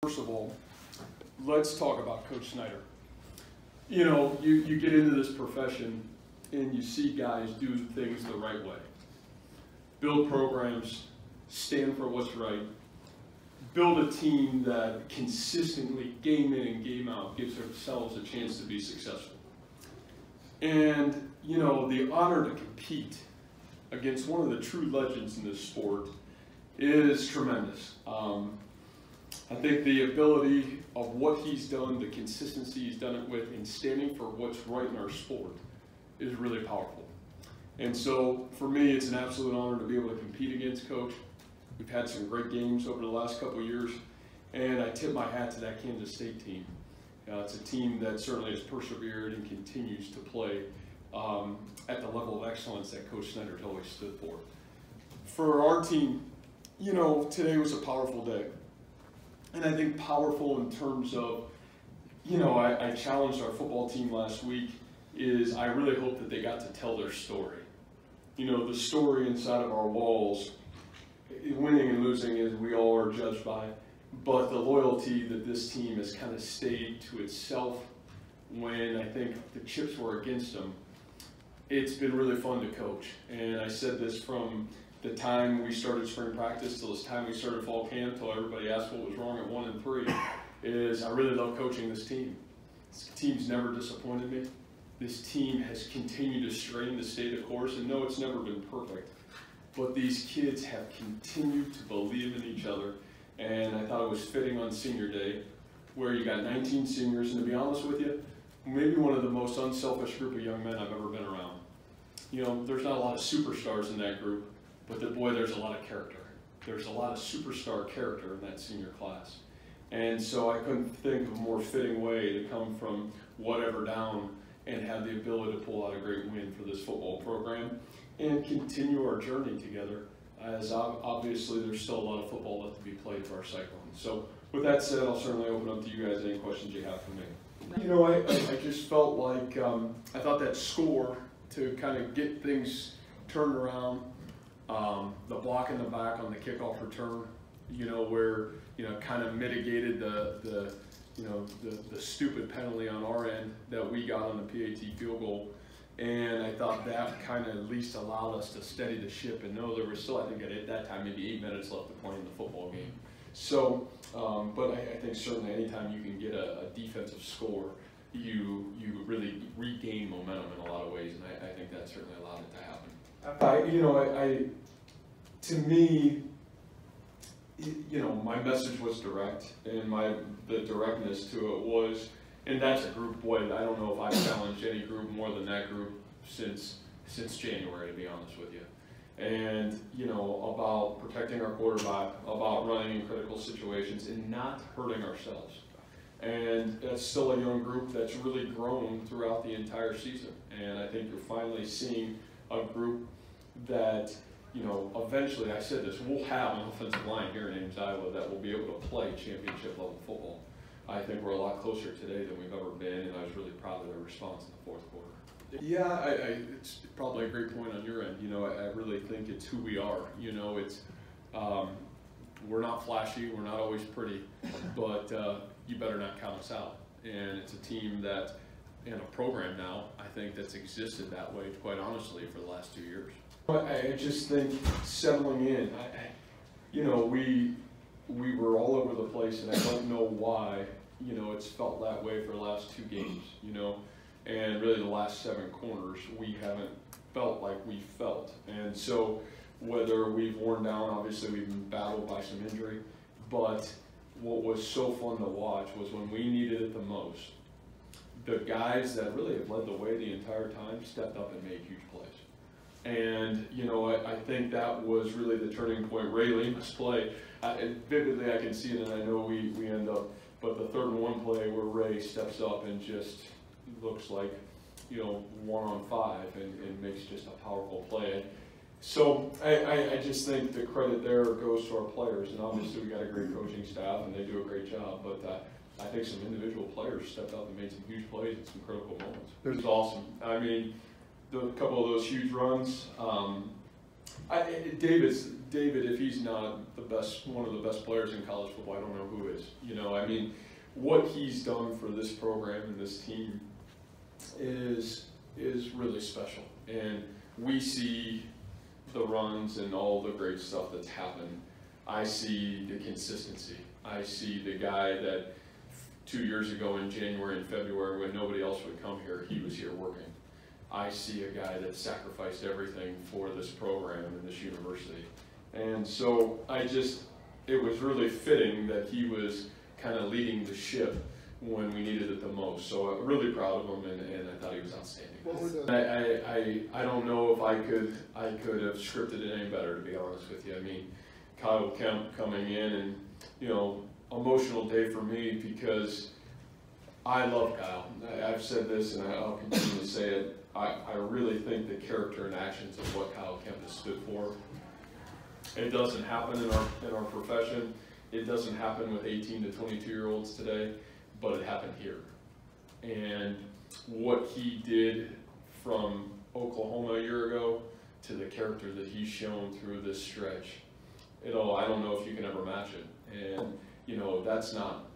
First of all, let's talk about Coach Snyder. You know, you get into this profession and you see guys do things the right way. Build programs, stand for what's right, build a team that consistently, game in and game out, gives themselves a chance to be successful. And, you know, the honor to compete against one of the true legends in this sport is tremendous. I think the ability of what he's done, the consistency he's done it with, and standing for what's right in our sport is really powerful. And so, for me, it's an absolute honor to be able to compete against Coach. We've had some great games over the last couple of years, and I tip my hat to that Kansas State team. It's a team that certainly has persevered and continues to play at the level of excellence that Coach Snyder always stood for. For our team, you know, today was a powerful day. And I think powerful in terms of, you know, I challenged our football team last week is I really hope that they got to tell their story. You know, the story inside of our walls, winning and losing is we all are judged by, but the loyalty that this team has kind of stayed to itself when I think the chips were against them, it's been really fun to coach. And I said this from the time we started spring practice till this time we started fall camp, till everybody asked what was wrong at 1 and 3, is I really love coaching this team. This team's never disappointed me. This team has continued to strain the state of course, and no, it's never been perfect. But these kids have continued to believe in each other, and I thought it was fitting on senior day, where you got 19 seniors, and to be honest with you, maybe one of the most unselfish group of young men I've ever been around. You know, there's not a lot of superstars in that group, but boy, there's a lot of character. There's a lot of superstar character in that senior class. And so I couldn't think of a more fitting way to come from whatever down and have the ability to pull out a great win for this football program and continue our journey together, as obviously there's still a lot of football left to be played for our Cyclones. So with that said, I'll certainly open up to you guys any questions you have for me. You know, I just felt like I thought that score to kind of get things turned around, the block in the back on the kickoff return, you know, where, you know, kind of mitigated the stupid penalty on our end that we got on the PAT field goal. And I thought that kind of at least allowed us to steady the ship and know there was still, I think at that time, maybe 8 minutes left to play in the football game. So, but I think certainly anytime you can get a defensive score, you really regain momentum in a lot of ways, and I think that certainly allowed it to happen. You know, to me, you know, my message was direct, and the directness to it was, and that's a group, boy, I don't know if I've challenged any group more than that group since January, to be honest with you. And, you know, about protecting our quarterback, about running in critical situations, and not hurting ourselves. And that's still a young group that's really grown throughout the entire season. And I think you're finally seeing a group that, you know, eventually, I said this, we'll have an offensive line here in Ames, Iowa that will be able to play championship level football. I think we're a lot closer today than we've ever been, and I was really proud of their response in the fourth quarter. Yeah, it's probably a great point on your end. You know, I really think it's who we are. You know, it's we're not flashy, we're not always pretty, but you better not count us out. And it's a team that, and a program now, I think that's existed that way, quite honestly, for the last 2 years. I just think settling in, you know, we were all over the place, and I don't know why, you know, it's felt that way for the last 2 games, you know, and really the last 7 corners, we haven't felt like we felt. And so whether we've worn down, obviously we've been battled by some injury, but what was so fun to watch was when we needed it the most, the guys that really have led the way the entire time stepped up and made huge plays. And, you know, I think that was really the turning point. Ray Lima's play, vividly I can see it, and I know we end up, but the 3rd and 1 play where Ray steps up and just looks like, you know, 1 on 5 and makes just a powerful play. So I just think the credit there goes to our players, and obviously we got a great coaching staff and they do a great job, but I think some individual players stepped up and made some huge plays at some critical moments. It was awesome. I mean, a couple of those huge runs, David, if he's not the best, one of the best players in college football, I don't know who is. You know, I mean, what he's done for this program and this team is really special. And we see the runs and all the great stuff that's happened. I see the consistency. I see the guy that 2 years ago in January and February, when nobody else would come here, he was here working. I see a guy that sacrificed everything for this program and this university. And so it was really fitting that he was kind of leading the ship when we needed it the most. So I'm really proud of him, and I thought he was outstanding. I don't know if I could have scripted it any better, to be honest with you. I mean, Kyle Kemp coming in, and you know, emotional day for me because I love Kyle. I've said this and I'll continue to say it. I really think the character and actions of what Kyle Kemp has stood for. It doesn't happen in our profession. It doesn't happen with 18 to 22-year-olds today, but it happened here. And what he did from Oklahoma a year ago to the character that he's shown through this stretch, I don't know if you can ever match it. And you know, that's not,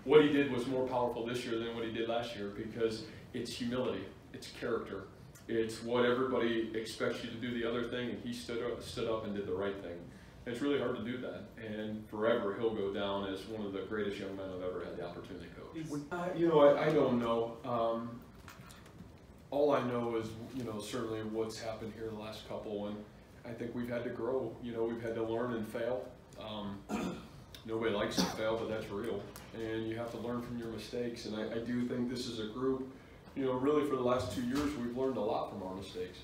what he did was more powerful this year than what he did last year because it's humility, it's character, it's what everybody expects you to do the other thing, and he stood up and did the right thing. And it's really hard to do that, and forever he'll go down as one of the greatest young men I've ever had the opportunity to coach. You know, I don't know. All I know is, you know, certainly what's happened here the last couple, and I think we've had to grow. You know, we've had to learn and fail. Nobody likes to fail, but that's real. And you have to learn from your mistakes. And I do think this is a group, you know, really for the last 2 years, we've learned a lot from our mistakes.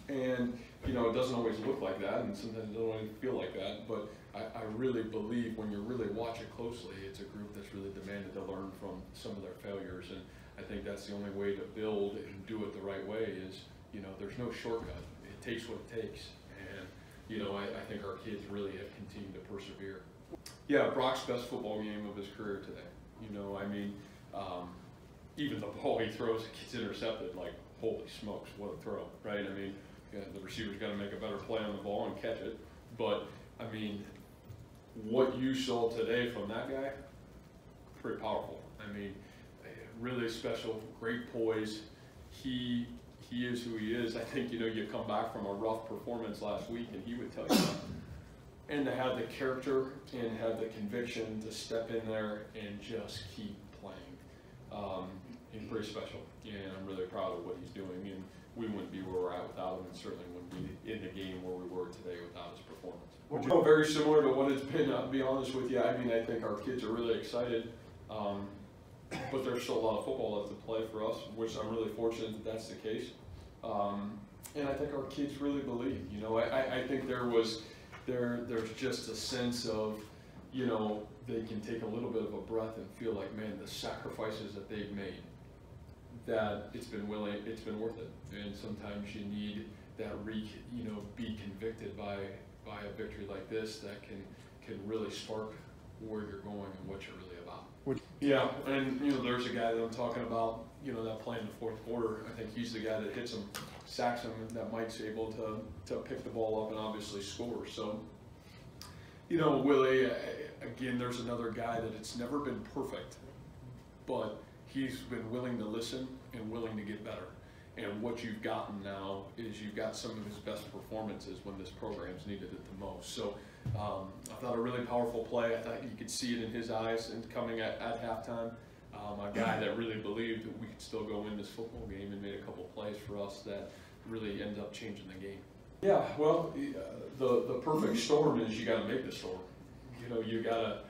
And, you know, it doesn't always look like that, and sometimes it doesn't always feel like that. But I really believe when you really watch it closely, it's a group that's really demanded to learn from some of their failures. And I think that's the only way to build and do it the right way is, you know, there's no shortcut. It takes what it takes. And, you know, I think our kids really have continued to persevere. Yeah, Brock's best football game of his career today. You know, I mean, even the ball he throws gets intercepted, like, holy smokes, what a throw, right? I mean, yeah, the receiver's got to make a better play on the ball and catch it. But, I mean, what you saw today from that guy, pretty powerful. I mean, really special, great poise. He is who he is. I think, you know, you come back from a rough performance last week, and he would tell you that. And to have the character and have the conviction to step in there and just keep playing. He's pretty special, and I'm really proud of what he's doing. And we wouldn't be where we're at without him, and certainly wouldn't be in the game where we were today without his performance. Well, very similar to what it's been, to be honest with you. I mean, I think our kids are really excited, but there's still a lot of football left to play for us, which I'm really fortunate that that's the case. And I think our kids really believe. You know, I think there's just a sense of, you know, they can take a little bit of a breath and feel like, man, the sacrifices that they've made, that it's been worth it. And sometimes you need that be convicted by a victory like this that can really spark where you're going and what you're really about. Yeah, and you know, there's a guy that I'm talking about, you know, that play in the fourth quarter. I think he's the guy that hits him, sacks him, and that Mike's able to pick the ball up and obviously score. So, you know, Willie, again, there's another guy that it's never been perfect, but he's been willing to listen and willing to get better. And what you've gotten now is you've got some of his best performances when this program's needed it the most. So I thought a really powerful play. I thought you could see it in his eyes and coming at halftime. A guy that really believed that we could still go win this football game and made a couple plays for us that really ended up changing the game. Yeah, well, the perfect storm is you got to make the storm. You know, you gotta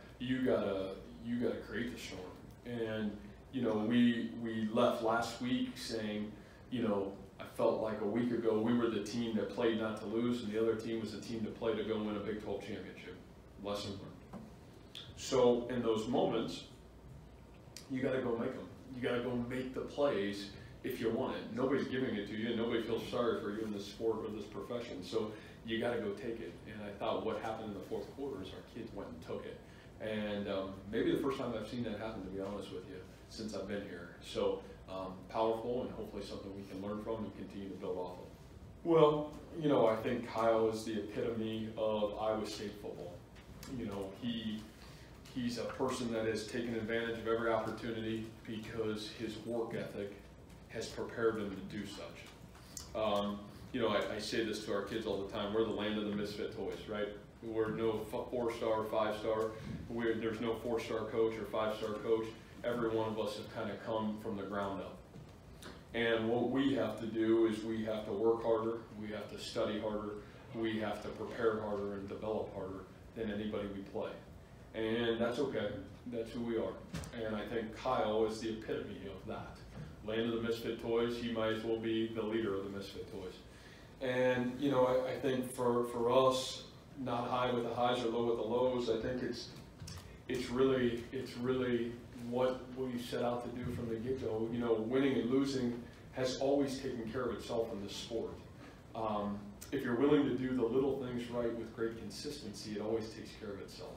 create the storm. And you know, we left last week saying, you know, I felt like a week ago we were the team that played not to lose, and the other team was the team that played to go win a Big 12 championship. Lesson learned. So in those moments, you got to go make them. You got to go make the plays if you want it. Nobody's giving it to you, and nobody feels sorry for you in this sport or this profession. So you got to go take it. And I thought what happened in the fourth quarter is our kids went and took it. And maybe the first time I've seen that happen, to be honest with you, since I've been here. So powerful, and hopefully something we can learn from and continue to build off of. Well, you know, I think Kyle is the epitome of Iowa State football. You know, he's a person that has taken advantage of every opportunity because his work ethic has prepared him to do such. You know, I say this to our kids all the time, we're the land of the misfit toys, right? We're no 4-star, 5-star, there's no 4-star coach or 5-star coach. Every one of us have kind of come from the ground up. And what we have to do is we have to work harder, we have to study harder, we have to prepare harder and develop harder than anybody we play. And that's okay, that's who we are. And I think Kyle is the epitome of that. Land of the misfit toys, he might as well be the leader of the misfit toys. And you know, I think for us, not high with the highs or low with the lows, I think it's really what we set out to do from the get-go. You know, winning and losing has always taken care of itself in this sport. If you're willing to do the little things right with great consistency, it always takes care of itself.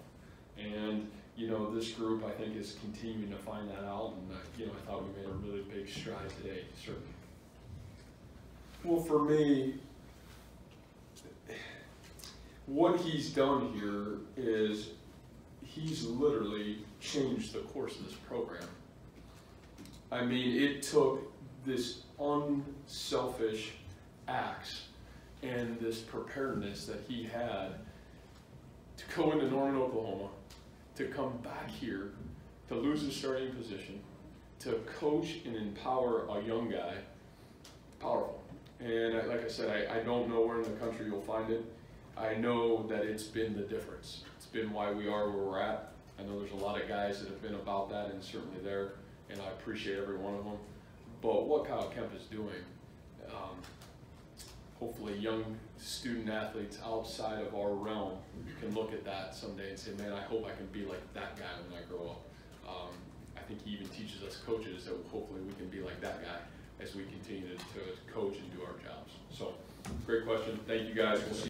And you know, this group I think is continuing to find that out, and you know, I thought we made a really big stride today, certainly. Well, for me, what he's done here is he's literally changed the course of this program. I mean, it took this unselfish acts and this preparedness that he had to go into Norman, Oklahoma, to come back here, to lose his starting position, to coach and empower a young guy. Powerful. And like I said, I don't know where in the country you'll find it. I know that it's been the difference. It's been why we are where we're at. I know there's a lot of guys that have been about that and certainly there, and I appreciate every one of them. But what Kyle Kemp is doing, hopefully young student athletes outside of our realm can look at that someday and say, man, I hope I can be like that guy when I grow up. I think he even teaches us coaches that hopefully we can be like that guy as we continue to coach and do our jobs. So, great question. Thank you guys. We'll see